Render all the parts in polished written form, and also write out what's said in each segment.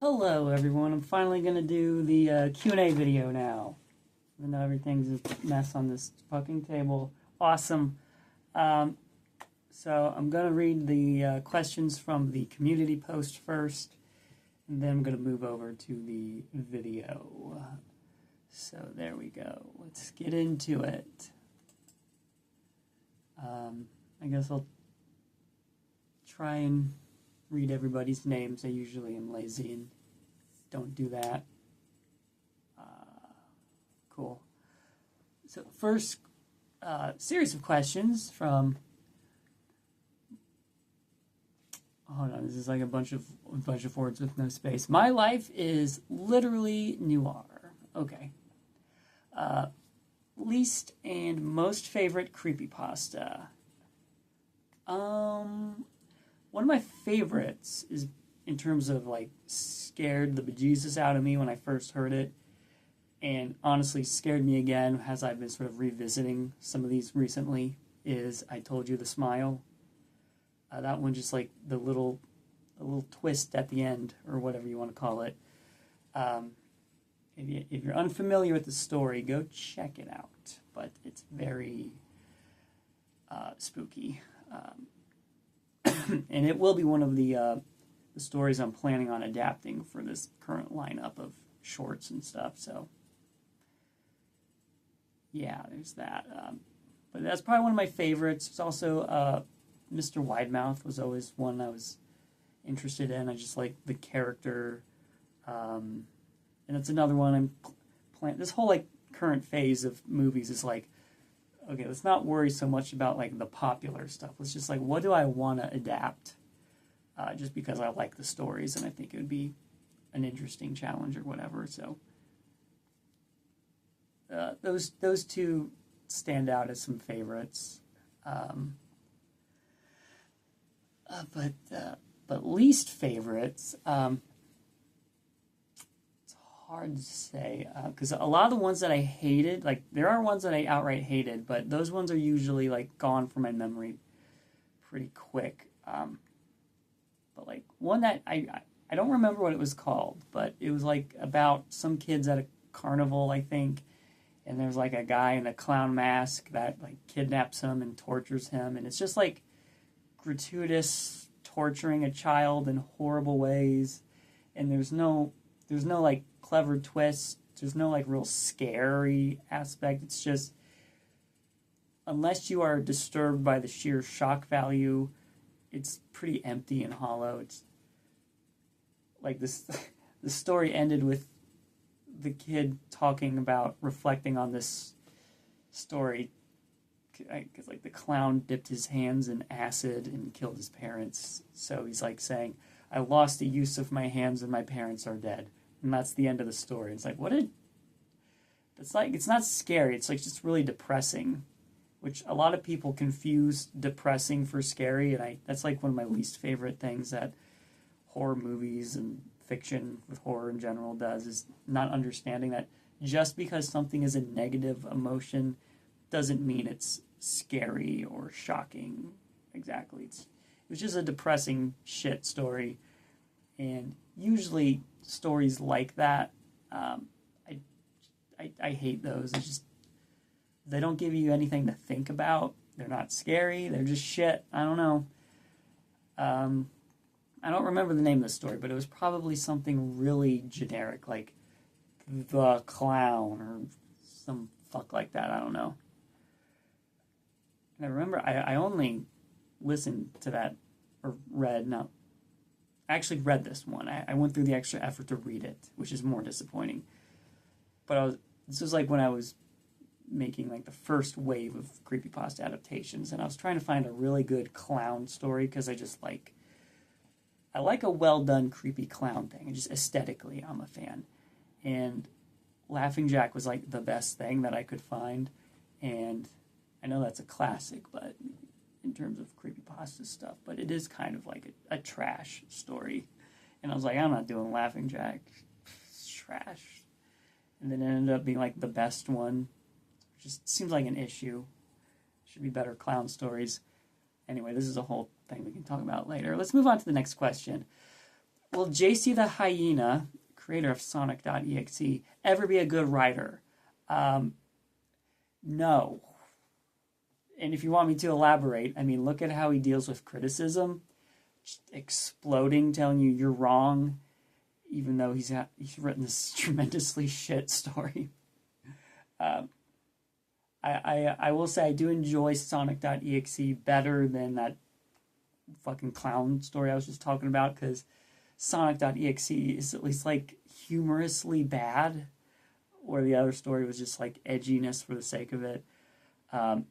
Hello everyone, I'm finally going to do the Q&A video now. Even though everything's a mess on this fucking table. Awesome. So I'm going to read the questions from the community post first, and then I'm going to move over to the video. So there we go. Let's get into it. I guess I'll try and read everybody's names. I usually am lazy and don't do that. Cool. So first series of questions from, hold on, this is like a bunch of words with no space. My life is literally noir. Okay. Least and most favorite creepypasta. One of my favorites is, in terms of like, scared the bejesus out of me when I first heard it, and honestly scared me again as I've been sort of revisiting some of these recently, is I Told You the Smile. That one, just like the little twist at the end, or whatever you want to call it. If you're unfamiliar with the story, go check it out. But it's very spooky. And it will be one of the stories I'm planning on adapting for this current lineup of shorts and stuff. So, yeah, there's that. But that's probably one of my favorites. It's also Mr. Widemouth was always one I was interested in. I just like the character. And it's another one I'm planning. This whole like current phase of movies is like, okay, let's not worry so much about like the popular stuff. Let's just like, what do I want to adapt? Just because I like the stories and I think it would be an interesting challenge or whatever. So those two stand out as some favorites. But least favorites, it's hard to say, because a lot of the ones that I hated, like there are ones that I outright hated, but those ones are usually like gone from my memory pretty quick. But like one that I don't remember what it was called, but it was like about some kids at a carnival, I think, and there's like a guy in a clown mask that like kidnaps him and tortures him, and it's just like gratuitous torturing a child in horrible ways, and there's no like clever twist, there's no like real scary aspect. It's just, unless you are disturbed by the sheer shock value, it's pretty empty and hollow. It's like this the story ended with the kid talking about reflecting on this story because like the clown dipped his hands in acid and killed his parents. So he's like saying, I lost the use of my hands and my parents are dead. And that's the end of the story. It's like, it's like, it's not scary. It's like just really depressing, which a lot of people confuse depressing for scary. And that's like one of my least favorite things that horror movies and fiction with horror in general does, is not understanding that just because something is a negative emotion doesn't mean it's scary or shocking. Exactly. It was just a depressing shit story. And usually stories like that, I hate those. It's just, they don't give you anything to think about. They're not scary. They're just shit. I don't know. I don't remember the name of the story, but it was probably something really generic, like The Clown or some fuck like that. I don't know. And I remember I only listened to that, or read, I actually read this one. I went through the extra effort to read it, which is more disappointing. But this was like when I was making like the first wave of creepypasta adaptations, and I was trying to find a really good clown story, because I like a well done creepy clown thing, and just aesthetically I'm a fan. And Laughing Jack was like the best thing that I could find, and I know that's a classic, but in terms of creepypasta stuff, but it is kind of like a trash story. And I was like, I'm not doing Laughing Jack. It's trash. And then it ended up being like the best one. Just seems like an issue. Should be better clown stories. Anyway, this is a whole thing we can talk about later. Let's move on to the next question. Will JC the Hyena, creator of Sonic.exe, ever be a good writer? No. And if you want me to elaborate, I mean, look at how he deals with criticism, just exploding, telling you you're wrong, even though he's written this tremendously shit story. I will say I do enjoy Sonic.exe better than that fucking clown story I was just talking about, because Sonic.exe is at least like humorously bad, where the other story was just like edginess for the sake of it.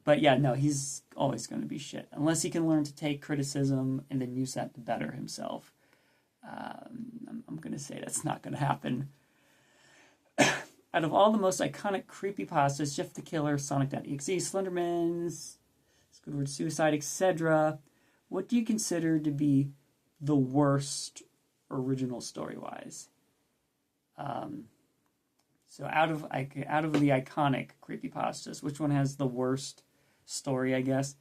But yeah, no, he's always going to be shit unless he can learn to take criticism and then use that to better himself. I'm going to say that's not going to happen. Out of all the most iconic creepypastas, Jeff the Killer, Sonic.exe, Slenderman, Squidward Suicide, etc., what do you consider to be the worst original story-wise? So out of the iconic creepypastas, which one has the worst story, I guess?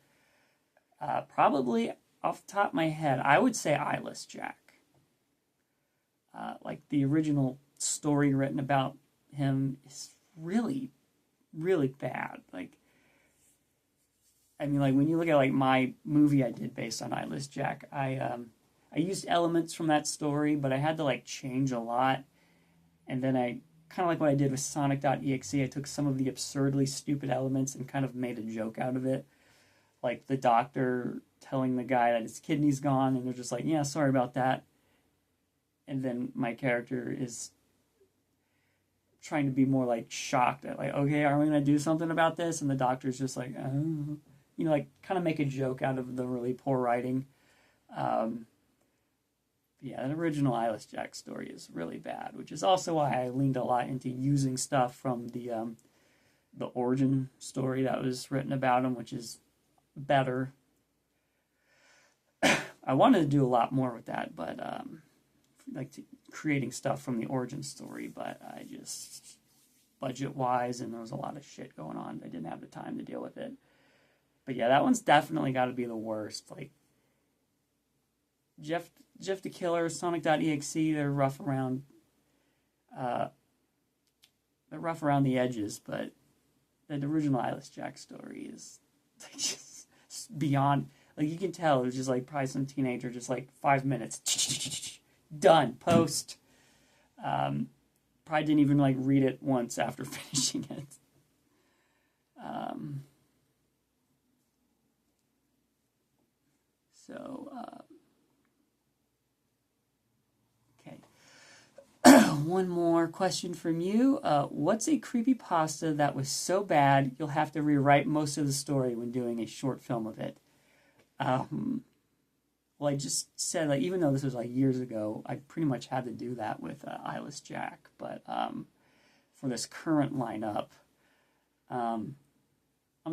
Probably off the top of my head, I would say Eyeless Jack. Like the original story written about him is really, really bad. Like, I mean, like when you look at like my movie I did based on Eyeless Jack, I used elements from that story, but I had to like change a lot, and then I kind of like what I did with Sonic.exe. I took some of the absurdly stupid elements and kind of made a joke out of it. Like the doctor telling the guy that his kidney's gone, and they're just like, yeah, sorry about that. And then my character is trying to be more like shocked at like, okay, are we going to do something about this? And the doctor's just like, oh. You know, like kind of make a joke out of the really poor writing. Yeah, the original Eyeless Jack story is really bad, which is also why I leaned a lot into using stuff from the origin story that was written about him, which is better. I wanted to do a lot more with that, but creating stuff from the origin story, but I just, budget-wise, and there was a lot of shit going on. I didn't have the time to deal with it. But yeah, that one's definitely got to be the worst. Like, Jeff the Killer, Sonic.exe, they're rough around the edges, but the original Eyeless Jack story is like just beyond, like you can tell it was just like probably some teenager, just like 5 minutes, done, post. Probably didn't even like read it once after finishing it. Okay. One more question from you. What's a creepypasta that was so bad you'll have to rewrite most of the story when doing a short film of it? Well, I just said, like, even though this was like years ago, I pretty much had to do that with Eyeless Jack. But for this current lineup, I'm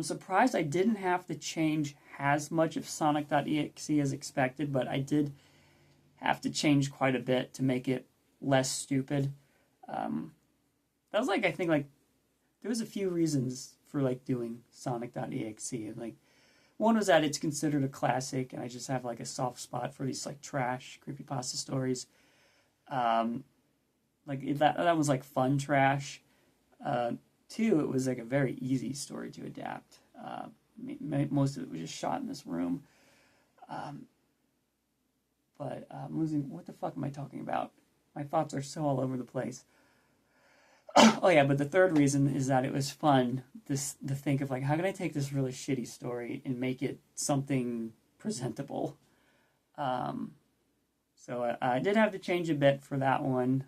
surprised I didn't have to change as much of Sonic.exe as expected, but I did have to change quite a bit to make it less stupid. That was like, I think, like, there was a few reasons for like doing Sonic.exe. Like, one was that it's considered a classic, and I just have like a soft spot for these like trash creepypasta stories. Like that was like fun trash. Two, it was like a very easy story to adapt. Most of it was just shot in this room. But I'm losing. What the fuck am I talking about? My thoughts are so all over the place. Oh yeah, but the third reason is that it was fun to think of like, how can I take this really shitty story and make it something presentable? So I did have to change a bit for that one,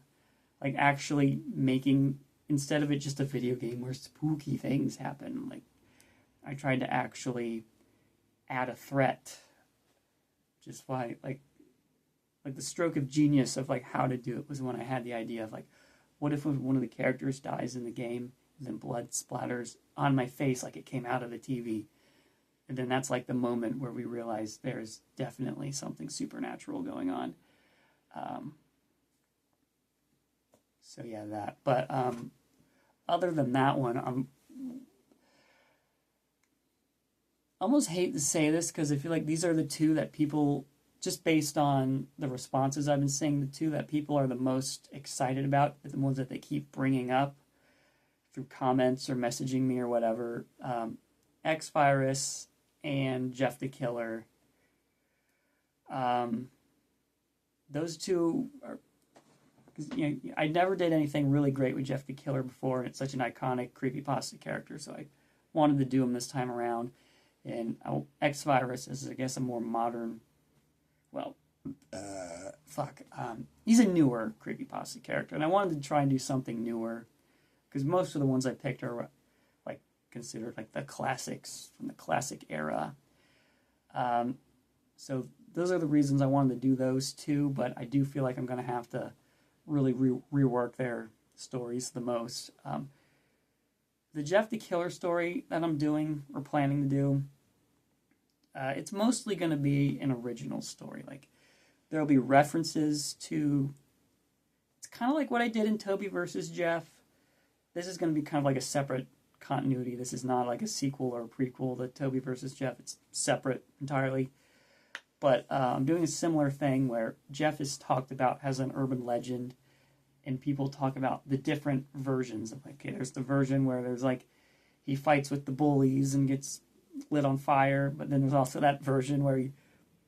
like actually making, instead of it just a video game where spooky things happen, like I tried to actually add a threat. Just why, like the stroke of genius of like how to do it was when I had the idea of like, what if one of the characters dies in the game and then blood splatters on my face like it came out of the TV? And then that's like the moment where we realize there's definitely something supernatural going on. So yeah, that. But other than that one, I almost hate to say this because I feel like these are the two that people just based on the responses I've been seeing, the two that people are the most excited about, the ones that they keep bringing up through comments or messaging me or whatever, X-Virus and Jeff the Killer. Those two are, I never did anything really great with Jeff the Killer before, and it's such an iconic creepypasta character, so I wanted to do him this time around. And X-Virus is, I guess, a more modern, he's a newer creepypasta character, and I wanted to try and do something newer, because most of the ones I picked are considered the classics from the classic era. So those are the reasons I wanted to do those two, but I do feel like I'm going to have to really rework their stories the most. The Jeff the Killer story that I'm doing or planning to do, it's mostly going to be an original story. There'll be references to, it's kind of like what I did in Toby versus Jeff. This is going to be kind of like a separate continuity. This is not like a sequel or a prequel to Toby versus Jeff. It's separate entirely. But I'm doing a similar thing where Jeff is talked about as an urban legend, and people talk about the different versions of there's the version where there's he fights with the bullies and gets lit on fire, but then there's also that version where he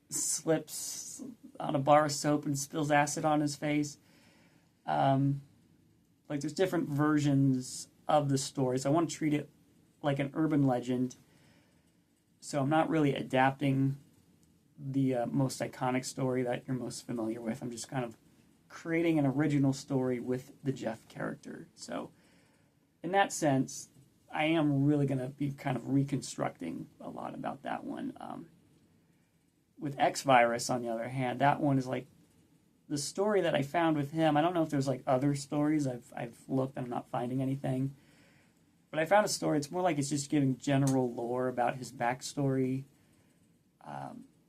slips on a bar of soap and spills acid on his face. There's different versions of the story, so I want to treat it like an urban legend. So I'm not really adapting the most iconic story that you're most familiar with. I'm just kind of creating an original story with the Jeff character. So in that sense, I am really going to be kind of reconstructing a lot about that one. With X-Virus, on the other hand, that one is the story that I found with him. I don't know if there's other stories. I've looked and I'm not finding anything. But I found a story. It's more it's just giving general lore about his backstory,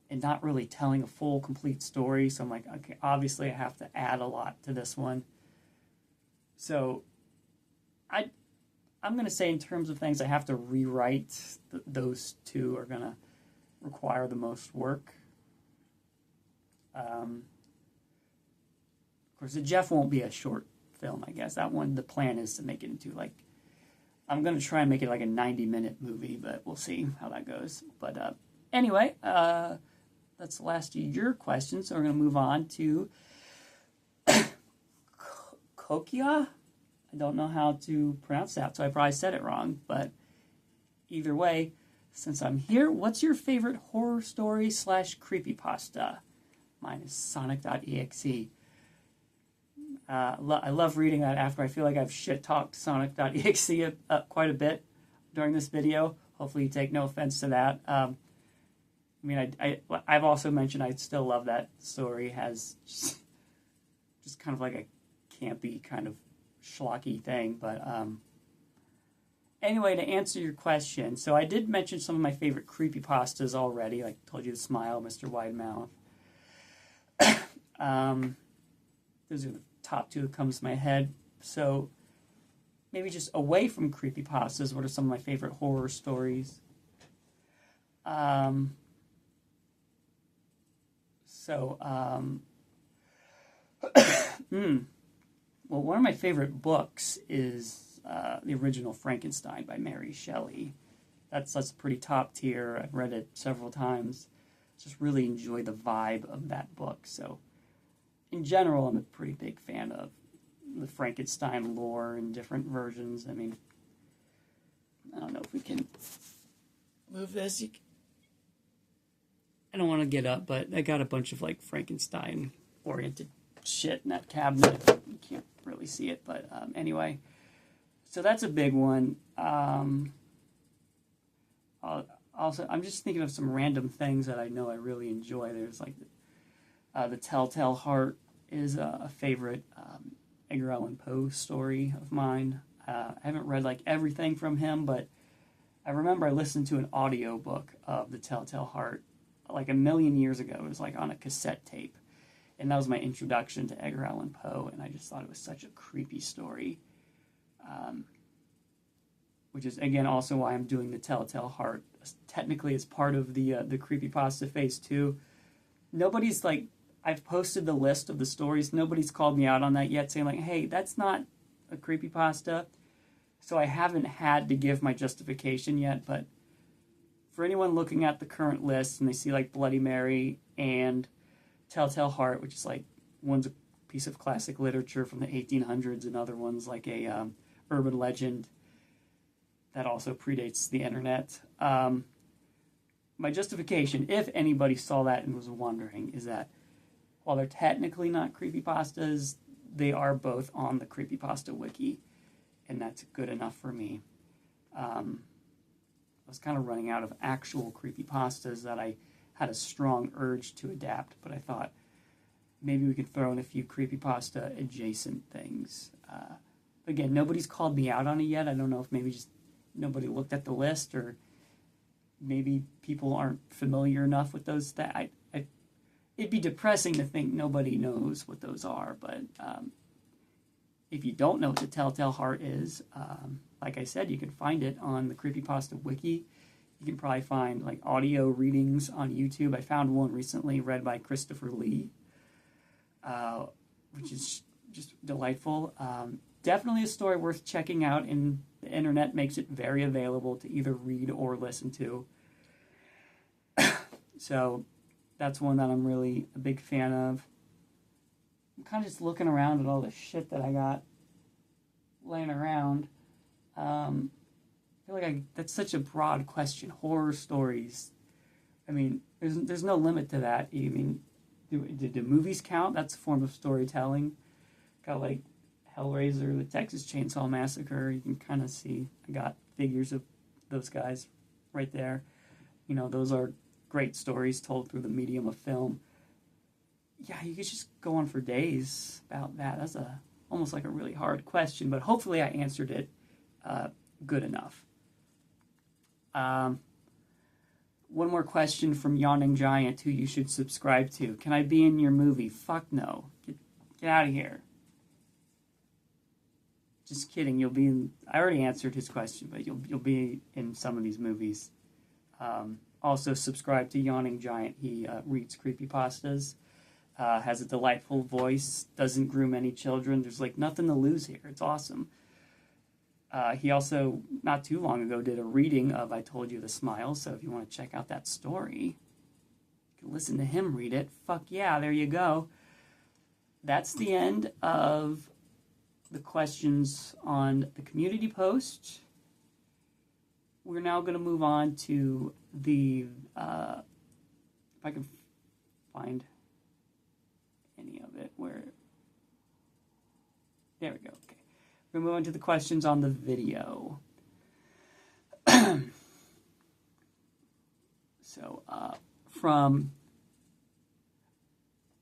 and not really telling a full, complete story. So I'm okay, obviously I have to add a lot to this one. So I'm going to say in terms of things I have to rewrite, those two are going to require the most work. Of course, the Jeff won't be a short film, I guess. That one, the plan is to make it into I'm going to try and make it a 90-minute movie, but we'll see how that goes. But anyway, that's the last of your questions, so we're going to move on to Kokia. I don't know how to pronounce that, so I probably said it wrong, but either way, since I'm here, what's your favorite horror story / creepypasta? Mine is Sonic.exe. I love reading that after I feel like I've shit-talked Sonic.exe quite a bit during this video. Hopefully you take no offense to that. I've also mentioned I still love that story. It has just kind of a campy kind of schlocky thing. But anyway, to answer your question, so I did mention some of my favorite creepypastas already. I told you The Smile, Mr. Widemouth. Those are the top two that comes to my head. So maybe just away from creepypastas, what are some of my favorite horror stories? Well, one of my favorite books is the original Frankenstein by Mary Shelley. That's pretty top tier. I've read it several times. Just really enjoy the vibe of that book. So in general, I'm a pretty big fan of the Frankenstein lore and different versions. I mean, I don't know if we can move this. I don't want to get up, but I got a bunch of Frankenstein-oriented shit in that cabinet. You can't really see it, but anyway. So that's a big one. Also, I'm just thinking of some random things that I know I really enjoy. There's The Telltale Heart is a favorite Edgar Allan Poe story of mine. I haven't read everything from him, but I remember I listened to an audiobook of The Telltale Heart a million years ago. It was on a cassette tape. And that was my introduction to Edgar Allan Poe, and I just thought it was such a creepy story. Which is, again, also why I'm doing The Telltale Heart. Technically, it's part of the creepypasta phase 2. nobody's like, I've posted the list of the stories. Nobody's called me out on that yet, saying like, hey, that's not a creepypasta. So I haven't had to give my justification yet, but for anyone looking at the current list and they see like Bloody Mary and Telltale Heart, which is like, one's a piece of classic literature from the 1800s, and other one's like a urban legend that also predates the internet. My justification, if anybody saw that and was wondering, is that while they're technically not creepypastas, they are both on the creepypasta wiki, and that's good enough for me. I was kind of running out of actual creepypastas that I had a strong urge to adapt, but I thought maybe we could throw in a few creepypasta adjacent things. Again, nobody's called me out on it yet. I don't know if maybe just nobody looked at the list, or maybe people aren't familiar enough with those. It'd be depressing to think nobody knows what those are, but if you don't know what the Telltale Heart is, like I said, you can find it on the Creepypasta Wiki. You can probably find like audio readings on YouTube. I found one recently read by Christopher Lee, which is just delightful. Definitely a story worth checking out, and the internet makes it very available to either read or listen to. So that's one that I'm really a big fan of. I'm kind of just looking around at all the shit that I got laying around. I feel like that's such a broad question. Horror stories. I mean, there's no limit to that. I mean, do movies count? That's a form of storytelling. Got like Hellraiser, the Texas Chainsaw Massacre. You can kind of see I got figures of those guys right there. You know, those are great stories told through the medium of film. Yeah, you could just go on for days about that. That's almost like a really hard question, but hopefully I answered it good enough. One more question from Yawning Giant, who you should subscribe to. Can I be in your movie? Fuck no. Get out of here. Just kidding. You'll be in. I already answered his question, but you'll be in some of these movies. Also, subscribe to Yawning Giant. He reads creepypastas, has a delightful voice, doesn't groom any children. There's like nothing to lose here. It's awesome. He also, not too long ago, did a reading of I Told You the Smile, so if you want to check out that story, you can listen to him read it. Fuck yeah, there you go. That's the end of the questions on the community post. We're now going to move on to the, if I can find any of it, where, there we go, okay. We're going to move on to the questions on the video. So, from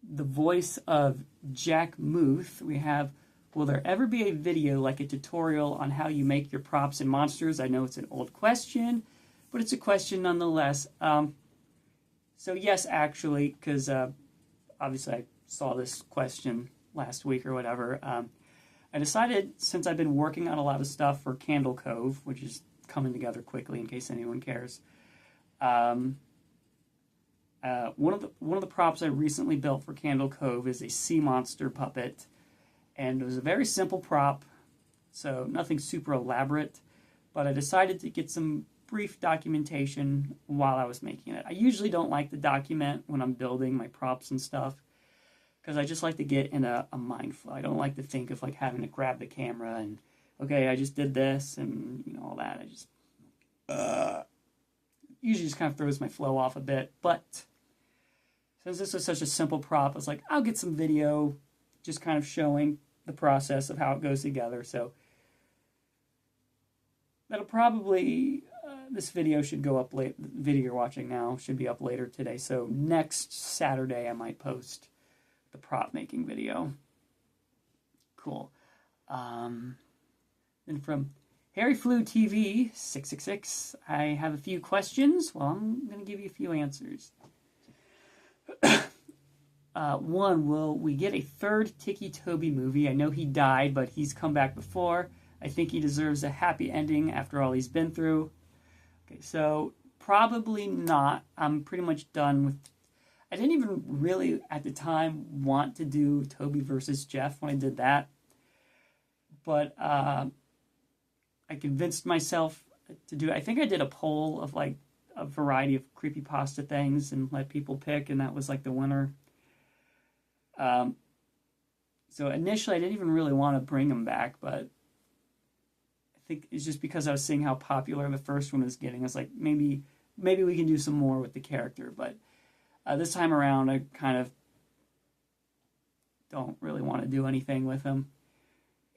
the voice of Jack Muth, we have, will there ever be a video like a tutorial on how you make your props and monsters? I know it's an old question, but it's a question nonetheless. So yes, actually, because obviously I saw this question last week or whatever. I decided, since I've been working on a lot of stuff for Candle Cove, which is coming together quickly in case anyone cares, one of the props I recently built for Candle Cove is a sea monster puppet. And it was a very simple prop, so nothing super elaborate, but I decided to get some brief documentation while I was making it. I usually don't like to document when I'm building my props and stuff, because I just like to get in a mind flow. I don't like to think of like having to grab the camera and, okay, I just did this and, you know, all that. I just usually just kind of throws my flow off a bit, but since this was such a simple prop, I was like, I'll get some video just kind of showing the process of how it goes together. So that'll probably, this video should go up late. The video you're watching now should be up later today. So next Saturday I might post the prop making video. Cool. Then from Harry Flew TV 666, I have a few questions. Well, I'm going to give you a few answers. One, will we get a third Tiki Toby movie? I know he died, but he's come back before. I think he deserves a happy ending after all he's been through. Okay, so probably not. I'm pretty much done with... I didn't even really, at the time, want to do Toby versus Jeff when I did that. But I convinced myself to do it. I think I did a poll of like a variety of creepypasta things and let people pick, and that was like the winner. So initially I didn't even really want to bring him back, but I think it's just because I was seeing how popular the first one was getting. I was like, maybe we can do some more with the character. But this time around, I kind of don't really want to do anything with him.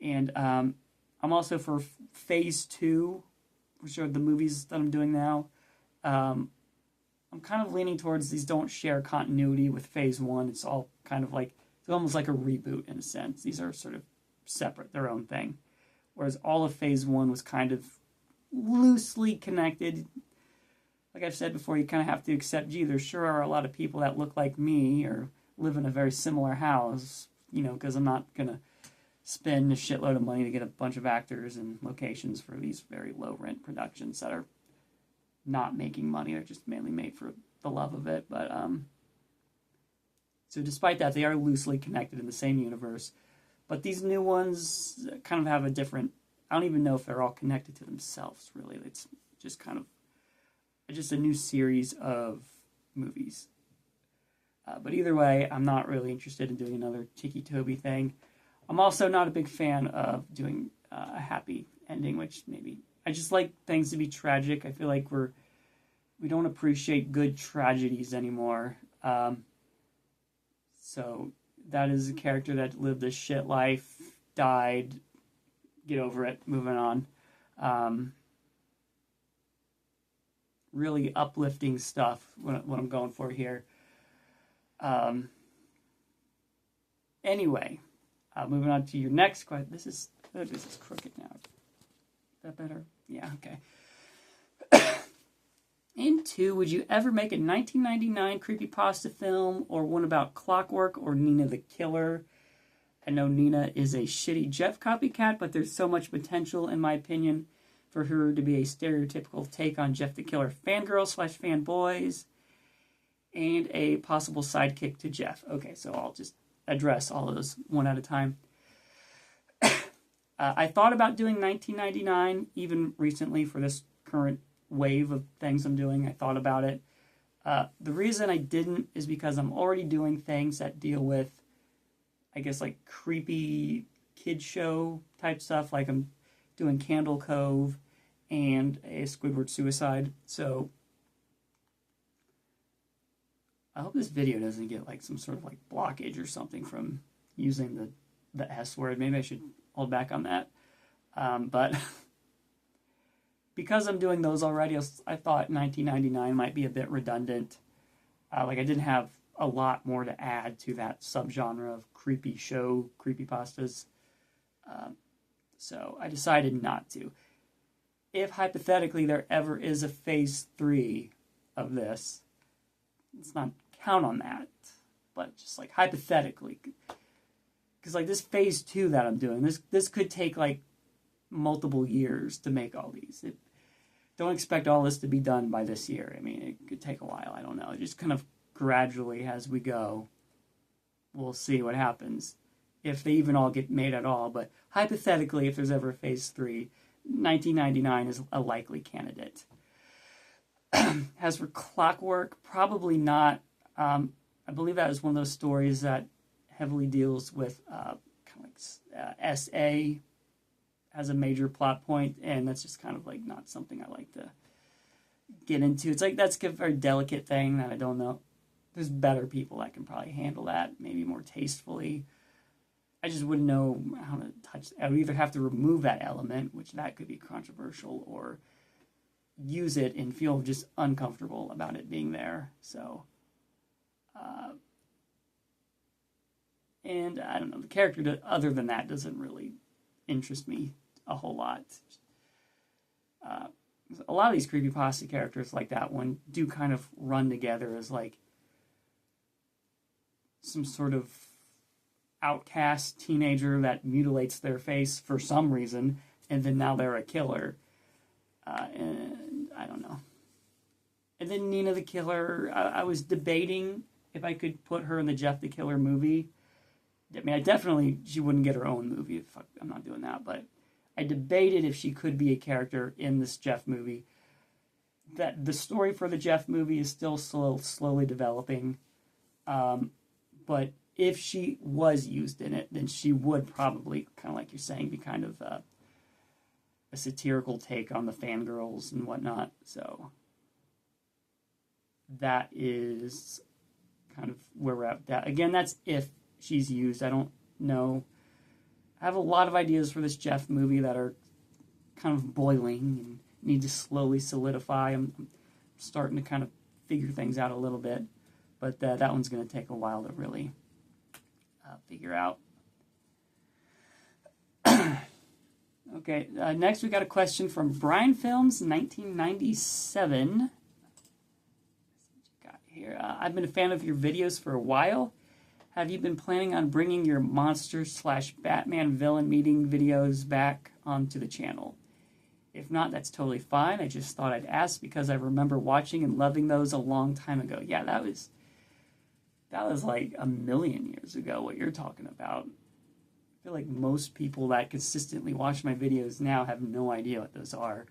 And I'm also for Phase 2, which are the movies that I'm doing now. I'm kind of leaning towards these don't share continuity with Phase 1. It's all kind of like, it's almost like a reboot in a sense. These are sort of separate, their own thing. Whereas all of Phase 1 was kind of loosely connected. Like I've said before, you kind of have to accept, gee, there sure are a lot of people that look like me or live in a very similar house, because I'm not going to spend a shitload of money to get a bunch of actors and locations for these very low-rent productions that are not making money. They're just mainly made for the love of it. But so despite that, they are loosely connected in the same universe. But these new ones kind of have a different... I don't even know if they're all connected to themselves, really. It's just kind of... just a new series of movies. But either way, I'm not really interested in doing another Tiki Toby thing. I'm also not a big fan of doing a happy ending, which maybe... I just like things to be tragic. I feel like we don't appreciate good tragedies anymore. So that is a character that lived a shit life, died, get over it, moving on. Really uplifting stuff, what I'm going for here. Anyway, moving on to your next question. This is crooked now. Is that better? Yeah, okay. And 2, would you ever make a 1999 creepypasta film or one about Clockwork or Nina the Killer? I know Nina is a shitty Jeff copycat, but there's so much potential, in my opinion, for her to be a stereotypical take on Jeff the Killer fangirl/fanboys and a possible sidekick to Jeff. Okay, so I'll just address all of those one at a time. I thought about doing 1999 even recently for this current wave of things I'm doing. I thought about it. The reason I didn't is because I'm already doing things that deal with, I guess, like creepy kid show type stuff. Like I'm doing Candle Cove and a Squidward Suicide. So I hope this video doesn't get like some sort of like blockage or something from using the S word. Maybe I should hold back on that. But because I'm doing those already, I thought 1999 might be a bit redundant. Like I didn't have a lot more to add to that subgenre of creepy show, creepypastas. So I decided not to. If hypothetically there ever is a Phase 3 of this, let's not count on that, but just like hypothetically. Because like this Phase 2 that I'm doing, this could take like multiple years to make all these. Don't expect all this to be done by this year. I mean, it could take a while. I don't know. Just kind of gradually as we go, we'll see what happens. If they even all get made at all. But hypothetically, if there's ever a Phase 3, 1999 is a likely candidate. As for Clockwork, probably not. I believe that is one of those stories that heavily deals with kind of like SA as a major plot point, and that's just kind of like not something I like to get into. It's like that's a very delicate thing that I don't know. There's better people that can probably handle that, maybe more tastefully. I just wouldn't know how to touch. I would either have to remove that element, which that could be controversial, or use it and feel just uncomfortable about it being there. So, and I don't know, the character other than that doesn't really interest me a whole lot. A lot of these creepypasta characters like that one do kind of run together as like some sort of outcast teenager that mutilates their face for some reason, and then now they're a killer. And I don't know. And then Nina the Killer, I was debating if I could put her in the Jeff the Killer movie, I mean, she wouldn't get her own movie. Fuck, I'm not doing that. But I debated if she could be a character in this Jeff movie. That the story for the Jeff movie is still slowly developing. But if she was used in it, then she would probably, kind of like you're saying, be kind of a satirical take on the fangirls and whatnot. So that is kind of where we're at. That again, that's if she's used. I don't know. I have a lot of ideas for this Jeff movie that are kind of boiling and need to slowly solidify. I'm starting to kind of figure things out a little bit, but that one's going to take a while to really figure out. Okay, next we got a question from Brian Films, 1997. Got here. I've been a fan of your videos for a while. Have you been planning on bringing your monster/Batman villain meeting videos back onto the channel? If not, that's totally fine. I just thought I'd ask because I remember watching and loving those a long time ago. Yeah, that was like a million years ago, what you're talking about. I feel like most people that consistently watch my videos now have no idea what those are.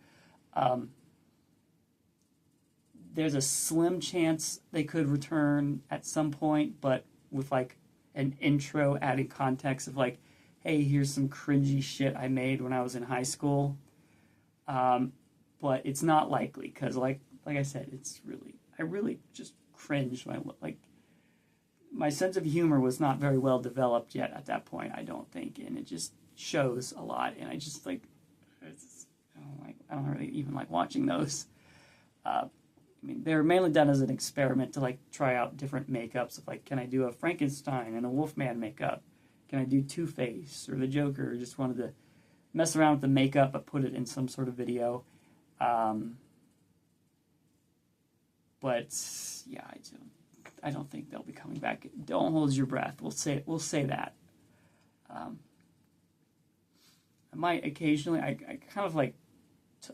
There's a slim chance they could return at some point, but with like an intro adding context of like, hey, here's some cringy shit I made when I was in high school. But it's not likely because like I said, I really just cringed. My sense of humor was not very well developed yet at that point, I don't think, and it just shows a lot. And I just I don't really even like watching those. I mean, they're mainly done as an experiment to like try out different makeups. Of like, can I do a Frankenstein and a Wolfman makeup? Can I do Two-Face or the Joker? I just wanted to mess around with the makeup, but put it in some sort of video. But yeah, I don't think they'll be coming back. Don't hold your breath. We'll say that. I might occasionally. I kind of like.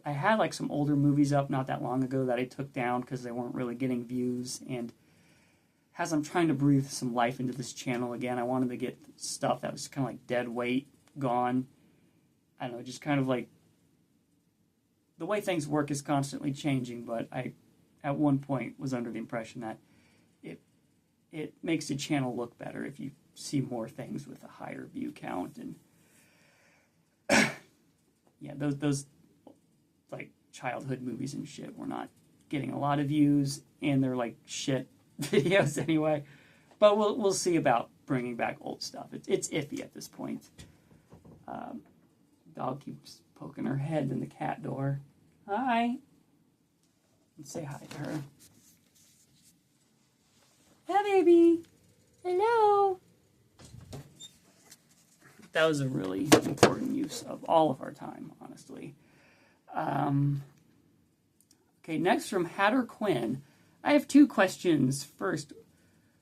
I had like some older movies up not that long ago that I took down because they weren't really getting views. And as I'm trying to breathe some life into this channel again, I wanted to get stuff that was kind of like dead weight gone. I don't know, just kind of like the way things work is constantly changing. But I, at one point, was under the impression that it makes the channel look better if you see more things with a higher view count. And yeah, those like childhood movies and shit were not getting a lot of views, and they're like shit videos anyway. But we'll see about bringing back old stuff. It's iffy at this point. Dog keeps poking her head in the cat door. Hi. Let's say hi to her. Hi, baby. Hello. That was a really important use of all of our time, honestly. Okay, next from Hatter Quinn. I have two questions. First,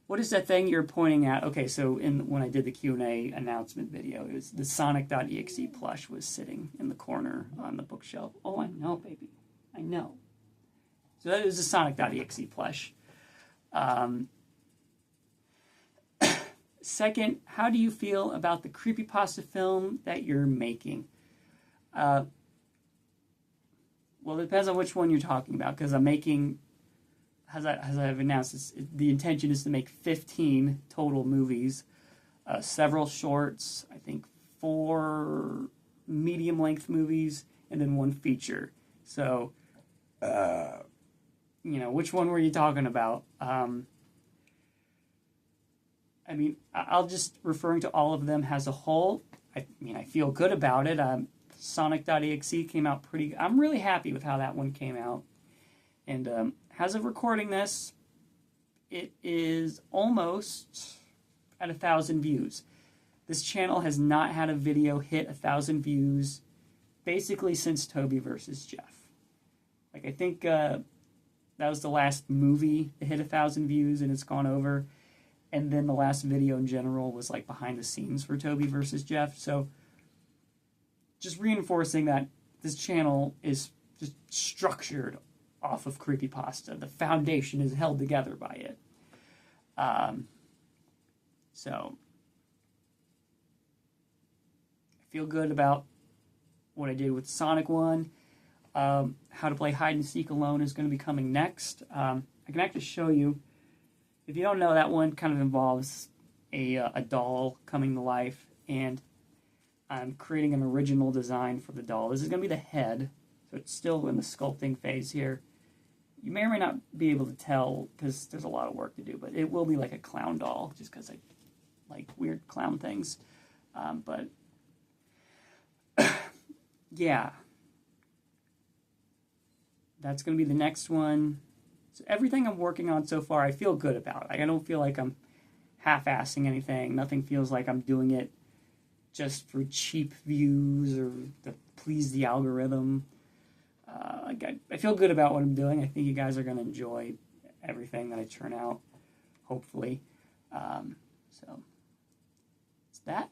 what is that thing you're pointing at? Okay, so when I did the Q&A announcement video, it was the Sonic.exe plush was sitting in the corner on the bookshelf. Oh, I know, baby. I know. So that is the Sonic.exe plush. Second, how do you feel about the creepypasta film that you're making? Well, it depends on which one you're talking about, because I'm making, as I've announced, the intention is to make 15 total movies, several shorts, I think 4 medium-length movies, and then 1 feature. So, which one were you talking about? I mean, I'll just referring to all of them as a whole. I feel good about it. Sonic.exe came out pretty. I'm really happy with how that one came out. And as of recording this, it is almost at 1,000 views. This channel has not had a video hit 1,000 views basically since Toby versus Jeff. Like, I think that was the last movie that hit 1,000 views, and it's gone over. And then the last video in general was like behind the scenes for Toby versus Jeff. So just reinforcing that this channel is just structured off of creepypasta. The foundation is held together by it. So I feel good about what I did with Sonic 1. How to play hide and seek alone is going to be coming next. I can actually show you. If you don't know, that one kind of involves a doll coming to life, and I'm creating an original design for the doll. This is going to be the head, so it's still in the sculpting phase here. You may or may not be able to tell because there's a lot of work to do, but it will be like a clown doll just because I like weird clown things. But yeah, that's going to be the next one. So everything I'm working on so far, I feel good about. I don't feel like I'm half-assing anything. Nothing feels like I'm doing it just for cheap views or to please the algorithm. I feel good about what I'm doing. I think you guys are going to enjoy everything that I turn out, hopefully. So it's that.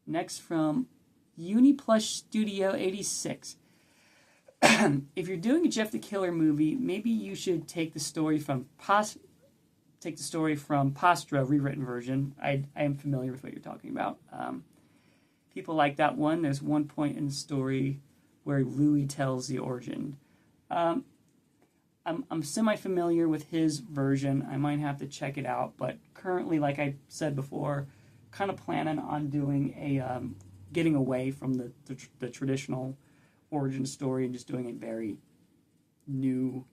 Next from UniPlush Studio 86. If you're doing a Jeff the Killer movie, maybe you should take the story from Pastra rewritten version. I am familiar with what you're talking about. People like that one. There's one point in the story where Louis tells the origin. I'm semi-familiar with his version. I might have to check it out, but currently, like I said before, kind of planning on doing a getting away from the traditional origin story and just doing a very new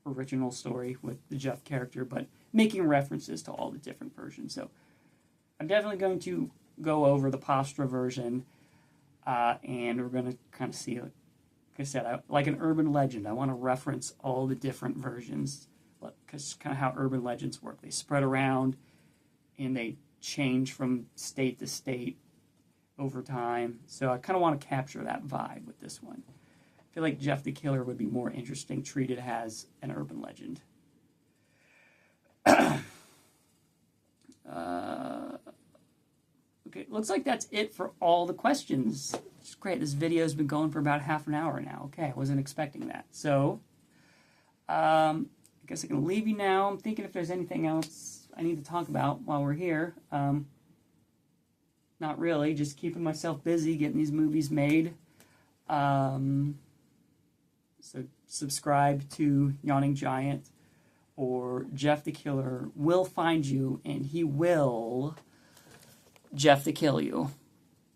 original story with the Jeff character, but making references to all the different versions. So I'm definitely going to go over the Pastra version, and we're going to kind of see, like I said, like an urban legend. I want to reference all the different versions, because kind of how urban legends work. They spread around, and they change from state to state over time. So I kind of want to capture that vibe with this one. I feel like Jeff the Killer would be more interesting treated as an urban legend. Okay, looks like that's it for all the questions. It's great. This video's been going for about half an hour now. Okay, I wasn't expecting that. So, I guess I can leave you now. I'm thinking if there's anything else I need to talk about while we're here. Not really. Just keeping myself busy, getting these movies made. So subscribe to Yawning Giant, or Jeff the Killer will find you, and he will Jeff the Kill you.